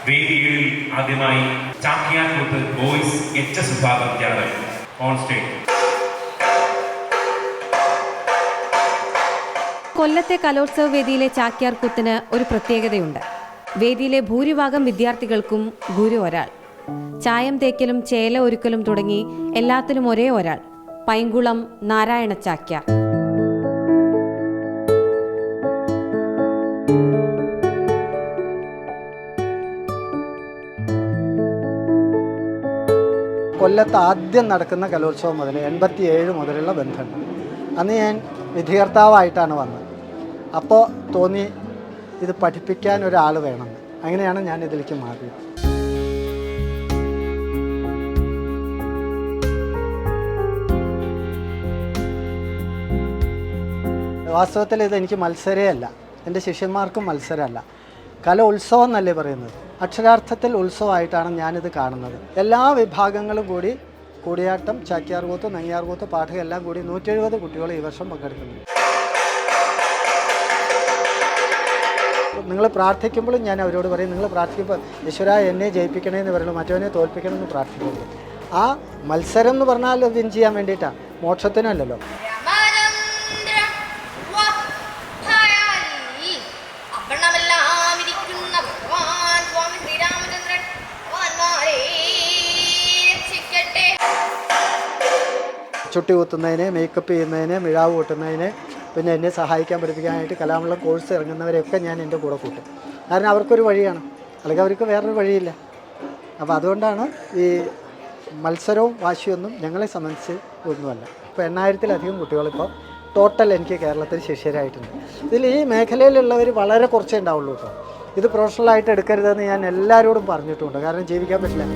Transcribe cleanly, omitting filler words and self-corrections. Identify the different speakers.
Speaker 1: വേദിയിൽ ആദ്യമായി Chakyarkoothu boys HS വിഭാഗം വിദ്യാർത്ഥികൾ ഓൺ സ്റ്റേജ്.
Speaker 2: കൊല്ലത്തെ കലോത്സവ വേദിയിലെ ചാക്യാർകൂത്തിന് ഒരു പ്രത്യേകതയുണ്ട്. വേദിയിലെ ഭൂരിഭാഗം വിദ്യാർത്ഥികൾക്കും ഗുരു ഒരാൾ. ചായം തേക്കലും ചേല ഒരുക്കലും തുടങ്ങി എല്ലാത്തിലും ഒരേ ഒരാൾ, പൈങ്കുളം നാരായണ ചാക്യാർ.
Speaker 3: കൊല്ലത്ത് ആദ്യം നടക്കുന്ന കലോത്സവം മുതൽ 87 മുതലുള്ള ബന്ധമുണ്ട്. അന്ന് ഞാൻ വിധികർത്താവായിട്ടാണ് വന്നത്. അപ്പോൾ തോന്നി ഇത് പഠിപ്പിക്കാൻ ഒരാൾ വേണമെന്ന്. അങ്ങനെയാണ് ഞാൻ ഇതിലേക്ക് മാറിയത്. വാസ്തവത്തിൽ ഇതെനിക്ക് മത്സരമല്ല, എൻ്റെ ശിഷ്യന്മാർക്കും മത്സരമല്ല, കലോത്സവം എന്നല്ലേ പറയുന്നത്. അക്ഷരാർത്ഥത്തിൽ ഉത്സവമായിട്ടാണ് ഞാനിത് കാണുന്നത്. എല്ലാ വിഭാഗങ്ങളും കൂടി കൂടിയാട്ടം, ചാക്യാർകൂത്ത്, നങ്ങ്യാർകൂത്ത്, പാഠകം എല്ലാം കൂടി 170 കുട്ടികൾ ഈ വർഷം പങ്കെടുക്കുന്നുണ്ട്. നിങ്ങൾ പ്രാർത്ഥിക്കുമ്പോഴും ഞാൻ അവരോട് പറയും, നിങ്ങൾ പ്രാർത്ഥിക്കുമ്പോൾ ഈശ്വര എന്നെ ജയിപ്പിക്കണമെന്ന് പറയുള്ളൂ, മറ്റവനെ തോൽപ്പിക്കണമെന്ന് പ്രാർത്ഥിക്കുള്ളൂ. ആ മത്സരം എന്ന് പറഞ്ഞാൽ വിൻ ചെയ്യാൻ വേണ്ടിയിട്ടാണ്, മോക്ഷത്തിനല്ലല്ലോ. ചുട്ടി കുത്തുന്നതിന്, മേക്കപ്പ് ചെയ്യുന്നതിന്, മിഴാവ് കൂട്ടുന്നതിന്, പിന്നെ എന്നെ സഹായിക്കാൻ പഠിപ്പിക്കാനായിട്ട് കലാമുള്ള കോഴ്സ് ഇറങ്ങുന്നവരെയൊക്കെ ഞാൻ എൻ്റെ കൂടെ കൂട്ടും. കാരണം അവർക്കൊരു വഴിയാണ്, അല്ലെങ്കിൽ അവർക്ക് വേറൊരു വഴിയില്ല. അപ്പോൾ അതുകൊണ്ടാണ് ഈ മത്സരവും വാശിയൊന്നും ഞങ്ങളെ സംബന്ധിച്ച് ഒന്നുമല്ല. ഇപ്പോൾ 8000-ലധികം കുട്ടികളിപ്പോൾ ടോട്ടൽ എനിക്ക് കേരളത്തിൽ ശിഷ്യരായിട്ടുണ്ട്. ഇതിൽ ഈ മേഖലയിലുള്ളവർ വളരെ കുറച്ചേ ഉണ്ടാവുള്ളൂ കേട്ടോ. ഇത് പ്രൊഫഷണലായിട്ട് എടുക്കരുതെന്ന് ഞാൻ എല്ലാവരോടും പറഞ്ഞിട്ടുമുണ്ട്. കാരണം ജീവിക്കാൻ പറ്റില്ല.